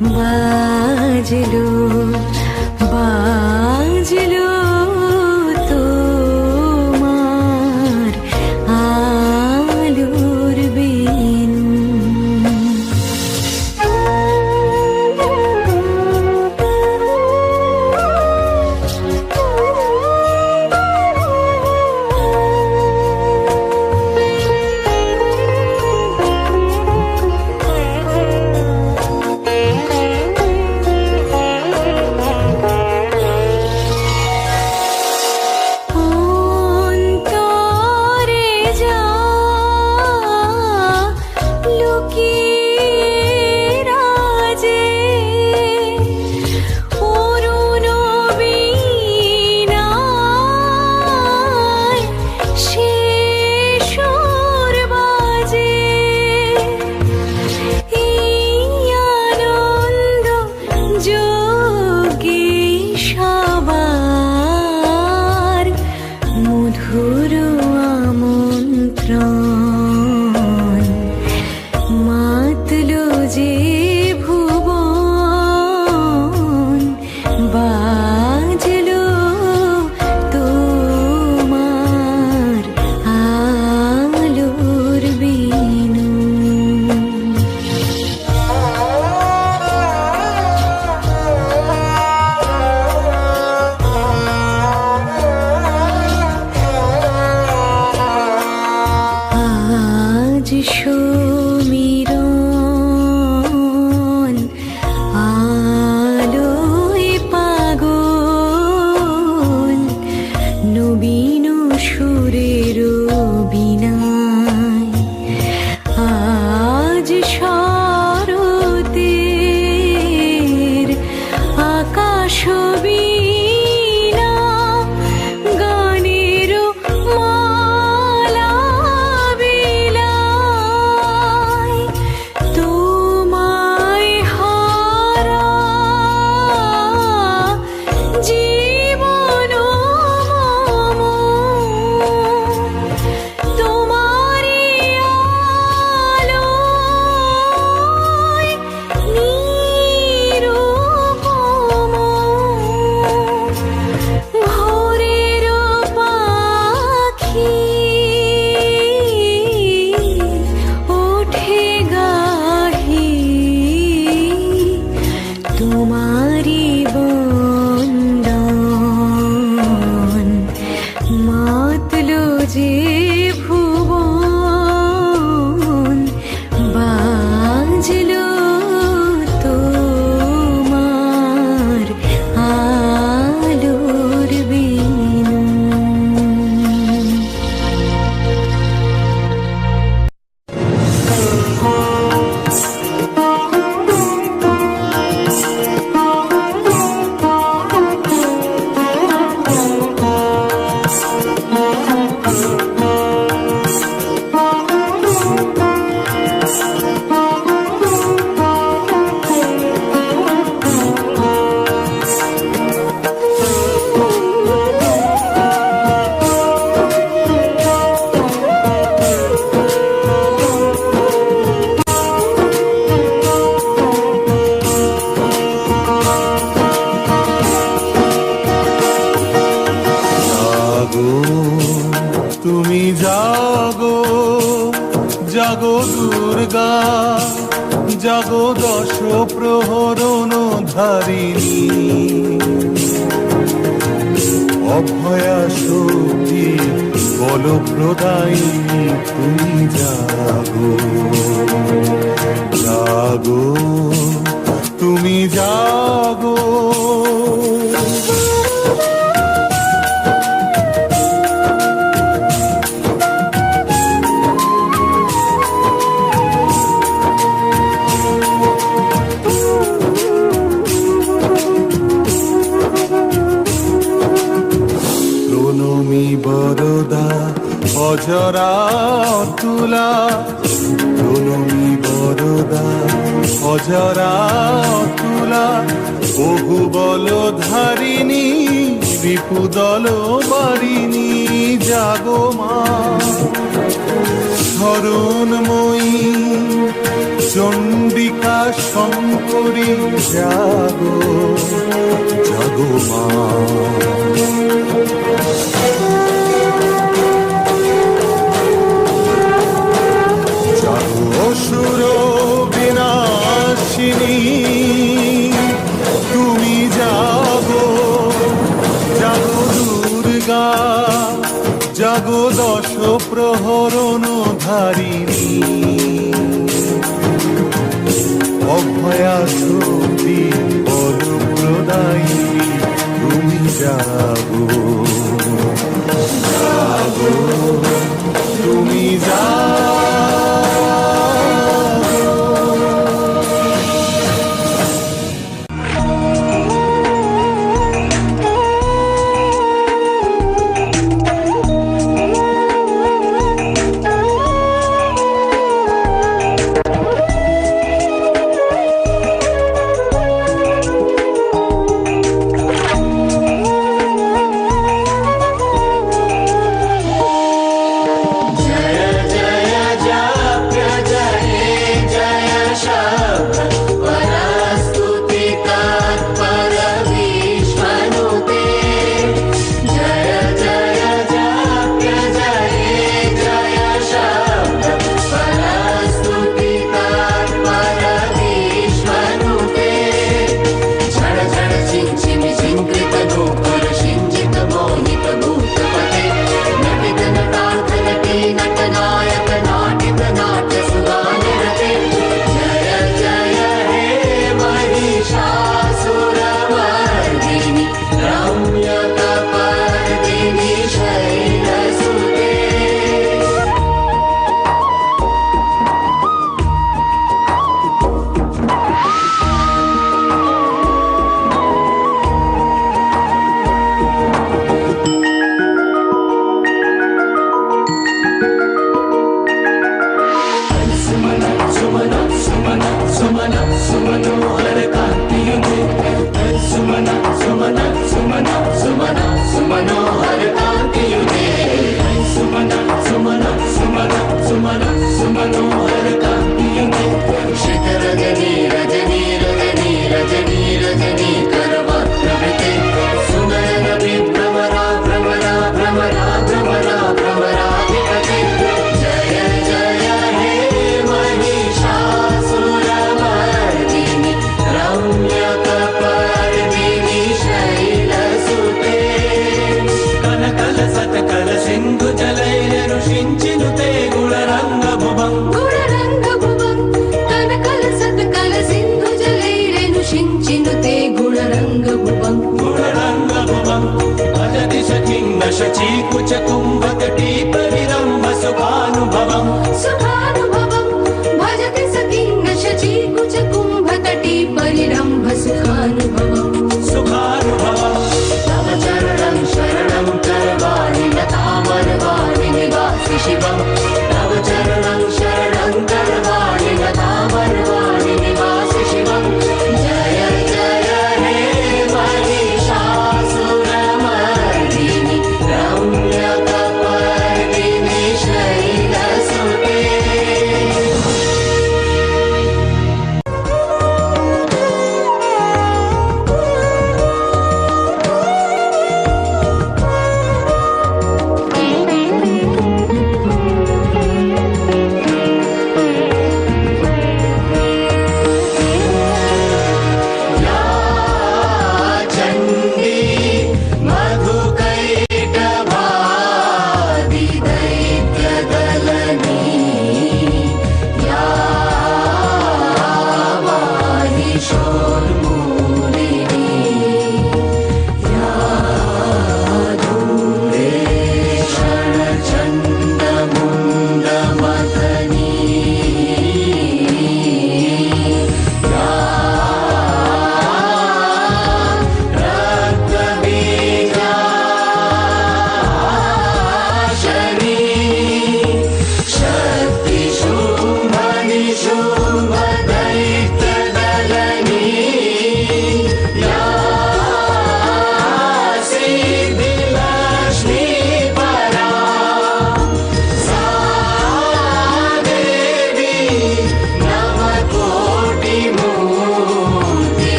বাজলো বাজলো তোমার আলোর বেনু। মধুর আমন্ত্রণ মাতলো যে ভুবন, বাজলো তোমার আলোর বেনু। আজ সমীরণ আলোয় পাগল, নবীন সুরের বীণায় আজ শরতের আকাশ বীণা গানের মালা বিলায়, তোমায় হারা জীবন মম তোমারি আলোয় নিরুপম। ভোরের পাখি ওঠে গাহি তোমারি বন্দন, মাতলো যে ভুবন, বাজলো তোমার আলোর বেনু। জাগো তুমি জাগো, জাগো দুর্গা, জাগো দশ প্রহরণ ধারিণী, অভয়া শক্তি বল প্রদায়িনী তুমি জাগো। জাগো তুমি জাগো। প্রণমী বরদা অজরা তুলা, প্রণমী বরদা অজরা তুলা, বহু বল ধারিণী রিপুদল বারিণী, জাগো মা ধরুণময়ী চণ্ডিকা শঙ্করী জাগো জাগো মা। জাগো অসুর বিনাশিনী তুমি জাগো জাগো দুর্গা জাগো দশ প্রহরণ ধারিণী অভয়া ছবি বলপ্রদায়িনী তুমি জাগো জাগো তুমি জাগো। जय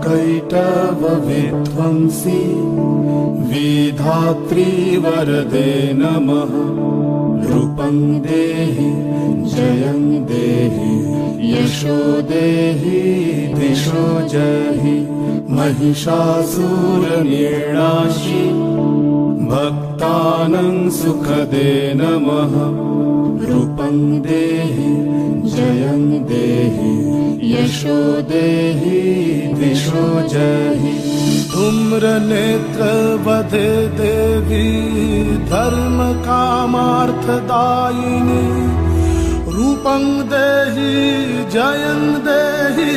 कैटवविध्वंसी विधात्री वरदे नमः। रूपं देहि जयं देहि यशो देहि दिशो जहि। महिषासुरनिर्णाशि भक्तानां सुखदे नमः। रूपं देहि जयं देहि यशो देहि दिशो जहि। धूम्रनेत्रवधे देवी धर्म कामार्थदायिनी। रूपं देहि जयं देहि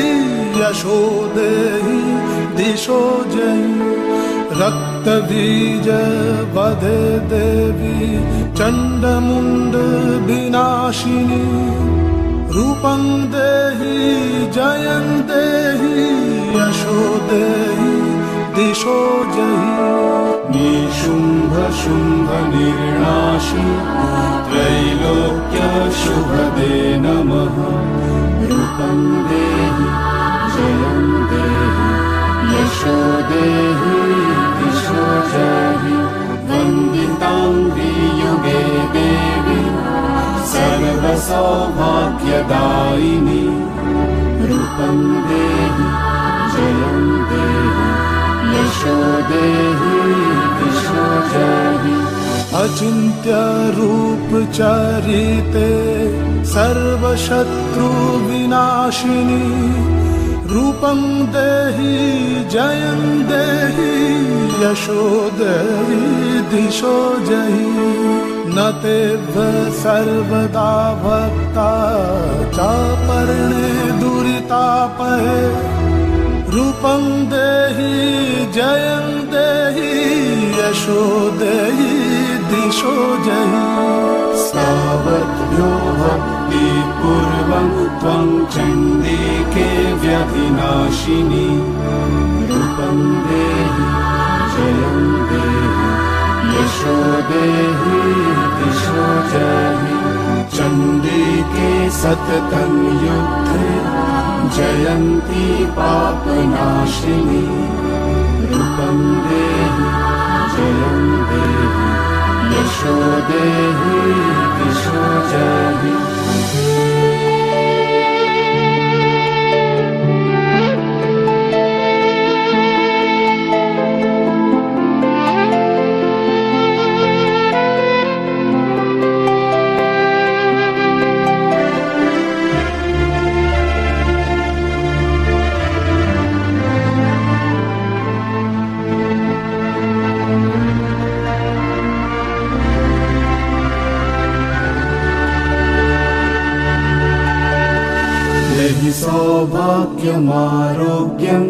यशो देहि दिशो जहि। रक्तबीज वधे देवी चण्डमुण्ड विनाशिनी। रूपं देहि जयं देहि यशो देहि दिशो जहि। निशुम्भ शुम्भ निर्णाशि त्रैलोक्य शुभदे नमः। रूपं देहि जयं देहि यशो देहि दिशो जहि। वन्दितां वियुगे देवी सर्वसौभाग्यदायिनी। रूपं देहि जयं देहि यशो देहि दिशो जहि। अचिन्त्य रूप चरिते सर्वशत्रु विनाशिनी। रूपं देहि जयं देहि यशो देहि दिशो जहि। न तेभ्य सर्वदा भक्ता चापर्णे दुरितापहे। रूपं देहि जयं देहि यशो देहि दिशो जहि। सावध्यो भक्तिपूर्वं त्वं चण्डिके व्यधिनाशिनी। रूपं देहि जयं देहि यशो देहि दिशो जहि। चण्डिके सततं युद्धे जयन्ती पापनाशिनी। रूपं देहि जयं देहि यशो देहि दिशो जहि। देहि सौभाग्यमारोग्यं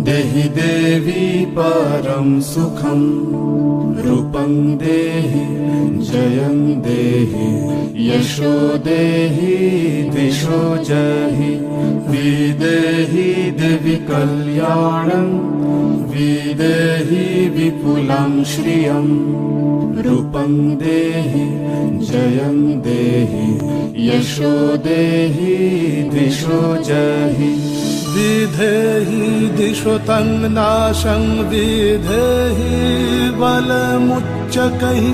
देहि देवी परं सुखं। रूपं देहि जयं देहि यशो देहि दिशो जहि। विदेहि देवि कल्याणं विदेहि विपुलं श्रियं। रूपं देहि जयं देहि यशो देहि दिशो जहि। विधेहि दिशो तं नाशं विधेहि बलमुच्चकैः।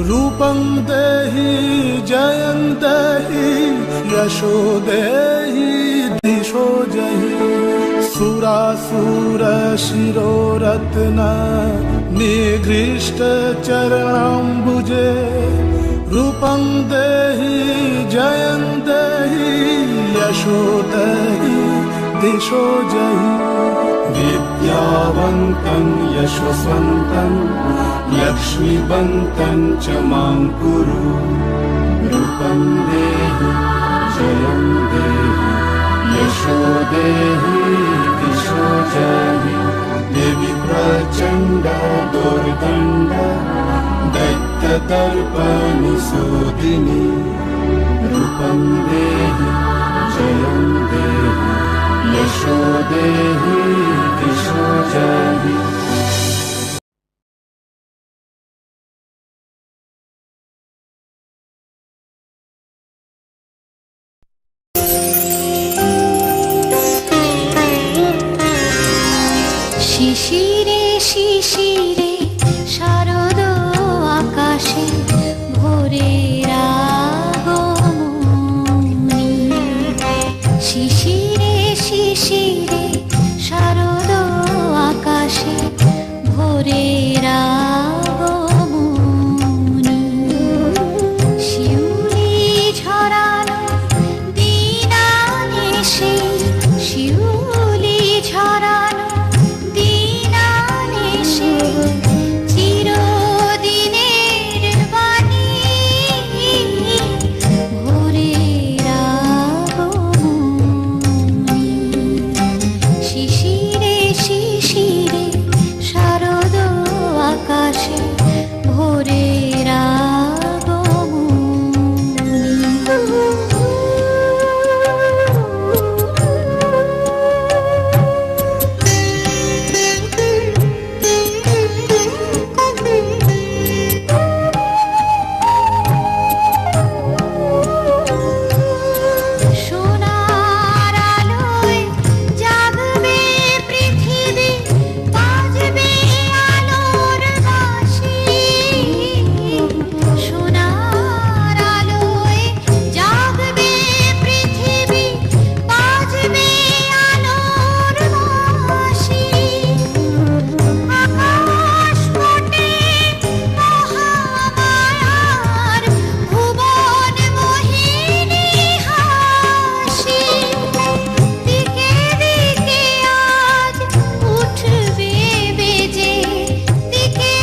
रूपं देहि जयं देहि यशो देहि दिशो जहि। सुरासुर शिरोरत्न निगृष्ट चरणाम्बुजे। रूपं देहि जयं देहि यशो देहि दिशो जहि। विद्यावन्तं यशस्वन्तं लक्ष्मीवन्तं च मां कुरु। रूपं देहि जयं देहि यशो देहि दिशो जहि। देवी प्रचण्ड दुर्दण्ड दैत्यदर्पनिशोधिनी। रूपं देहि जयं देहि यशो देहि दिशो जहि। শিশিরে শিশিরে শারদ আকাশে ভোরের আগমনী। শিশিরে শিশিরে শারদ আকাশে ভোরের আগমনী। শিউলি ঝরানো দিন আনেছে, শিউলি ঝরানো দিন আনেছে, চিরদিনের বাণী ভোরের আগমনী। শিশিরে শিশিরে শারদ আকাশে ভোরের সোনার আলোয় জাগবে পৃথিবী, বাজবে আলোর বাঁশি। সোনার আলোয় জাগবে পৃথিবী, বাজবে আলোর বাঁশি। আকাশ পটে মহামায়ার ভুবন মোহিনী হাসি। দিকে দিকে আজ উঠবে বেজে, দিকে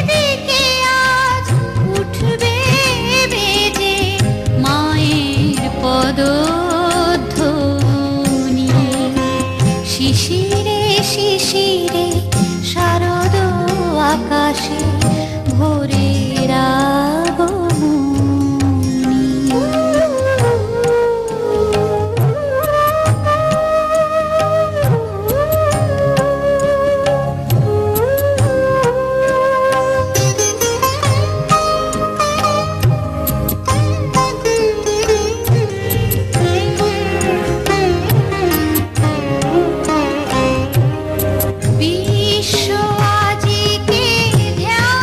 দিকে আজ উঠবে বেজে মায়ের পদধ্বনি। শিশিরে শিশিরে শারদ আকাশে ভোরের বিশ্ব আজিকে ধ্যান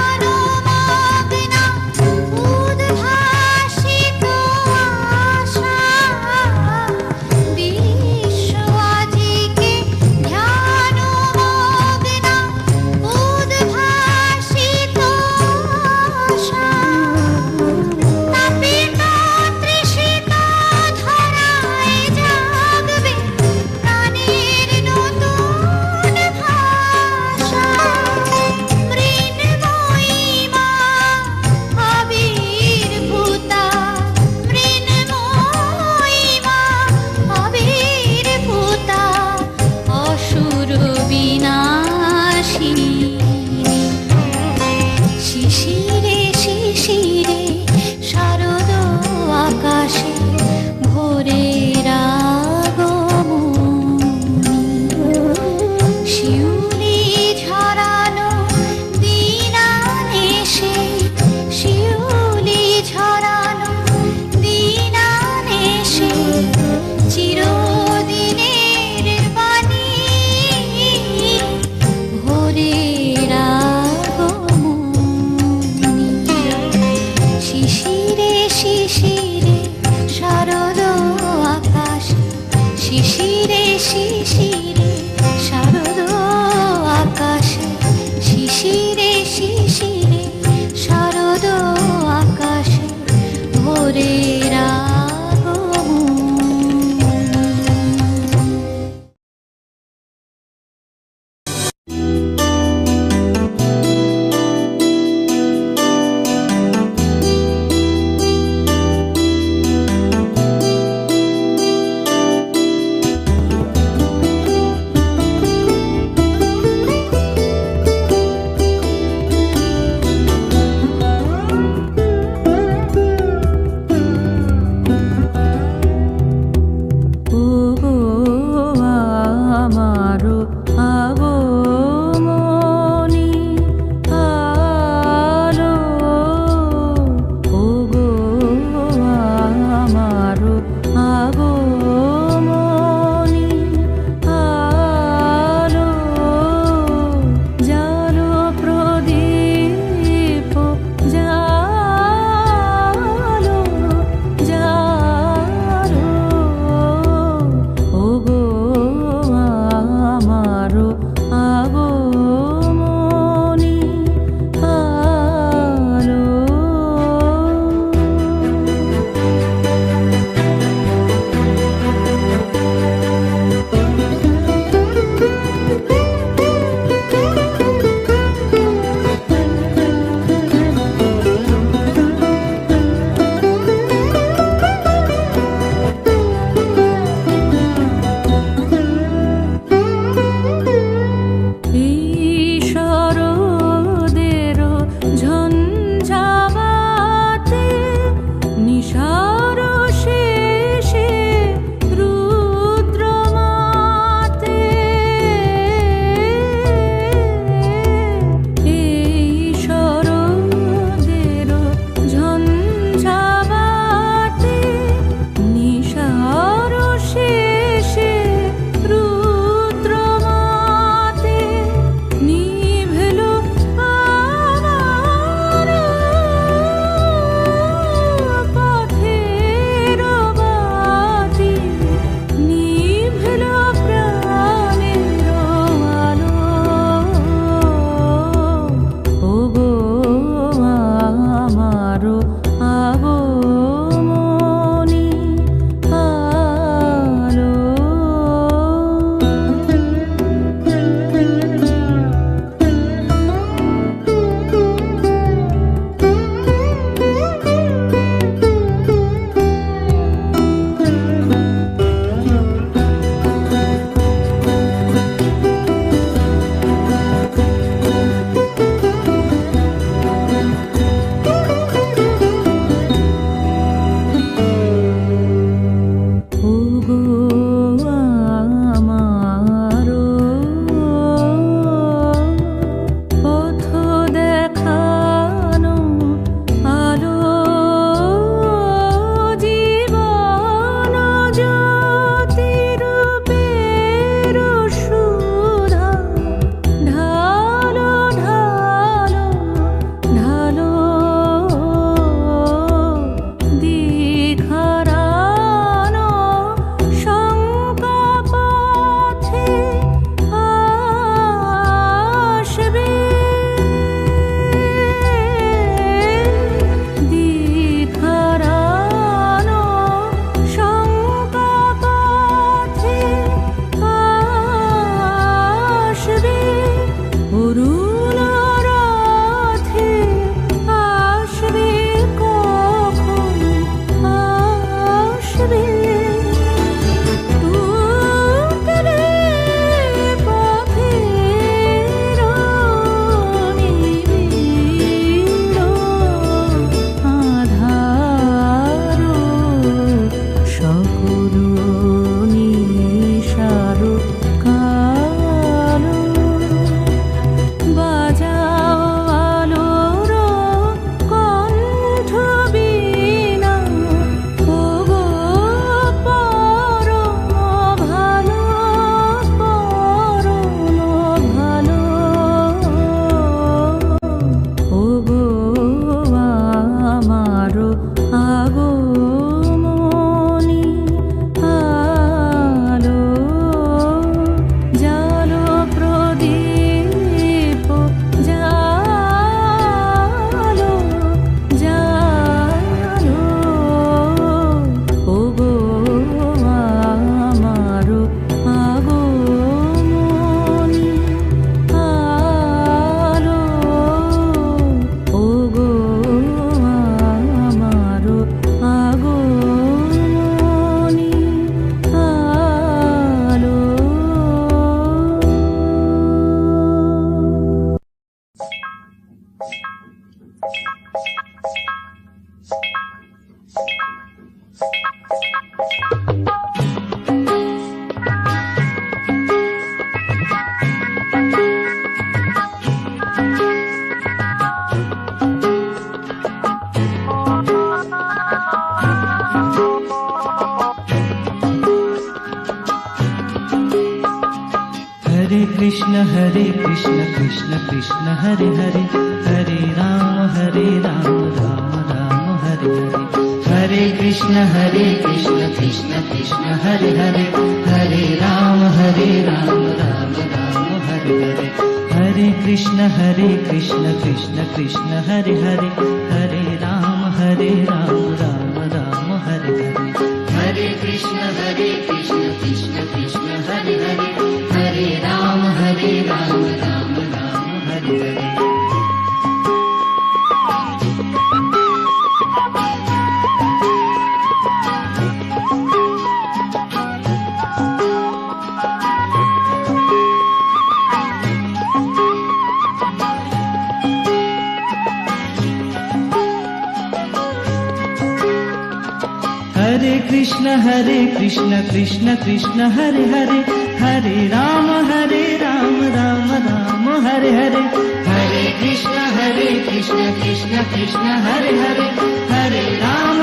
कृष्ण कृष्ण कृष्ण हरे हरे हरे राम राम राम हरे हरे हरे कृष्ण कृष्ण कृष्ण हरे हरे हरे राम राम राम हरे हरे हरे कृष्ण कृष्ण कृष्ण हरे हरे हरे राम राम राम हरे हरे हरे कृष्ण कृष्ण कृष्ण हरे हरे हरे राम राम राम हरे हरे हरे कृष्ण कृष्ण कृष्ण हरे हरे हरे राम राम राम हरे हरे हरे कृष्ण कृष्ण कृष्ण हरे हरे हरे राम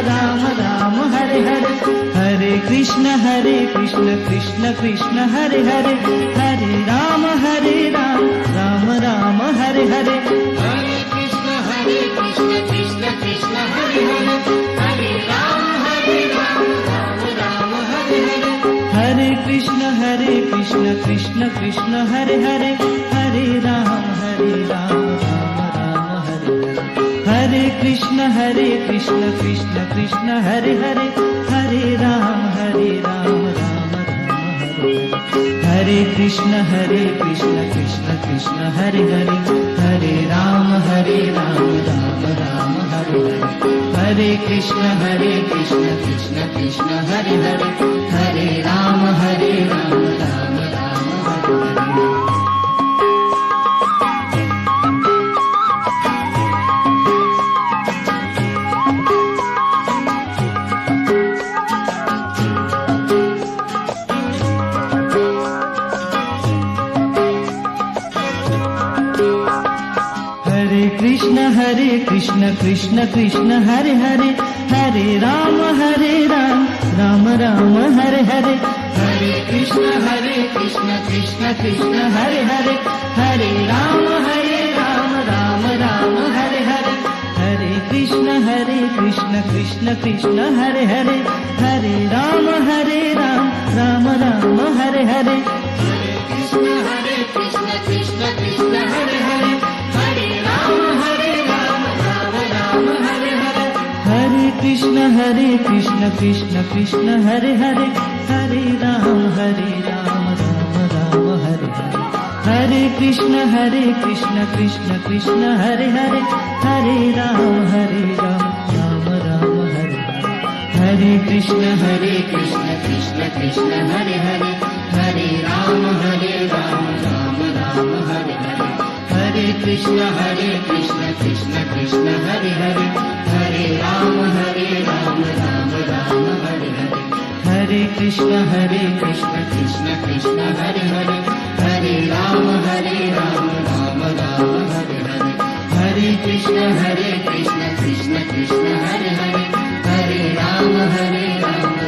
राम राम हरे हरे हरे कृष्ण कृष्ण कृष्ण हरे हरे हरे राम राम राम हरे हरे हरे कृष्ण कृष्ण कृष्ण कृष्ण हरे हरे हरे राम राम हरे हरे हरे कृष्ण कृष्ण कृष्ण हरे हरे हरे राम राम राम हरे हरे हरे कृष्ण कृष्ण कृष्ण हरे हरे हरे राम राम राम हरे हरे कृष्ण कृष्ण कृष्ण हरे हरे हरे राम राम राम हरे हरे हरे कृष्ण कृष्ण कृष्ण हरे हरे हरे राम राम राम हरे हरे कृष्ण कृष्ण कृष्ण हरे हरे हरे राम राम राम हरे हरे हरे कृष्ण कृष्ण कृष्ण हरे हरे हरे राम राम राम हरे हरे हरे कृष्ण कृष्ण कृष्ण हरे हरे हरे राम राम राम हरे हरे हरे कृष्ण कृष्ण कृष्ण हरे हरे हरे राम हरे कृष्ण कृष्ण कृष्ण हरे हरे हरे राम राम राम हरे हरे हरे कृष्ण कृष्ण कृष्ण हरे हरे हरे राम राम राम हरे हरे हरे कृष्ण कृष्ण कृष्ण हरे हरे हरे राम राम राम हरे हरे हरे कृष्ण कृष्ण कृष्ण हरे हरे हरे राम राम राम हरे हरे हरे कृष्ण कृष्ण कृष्ण हरे हरे हरे राम राम राम हरे हरे हरे कृष्ण कृष्ण कृष्ण हरे हरे हरे राम राम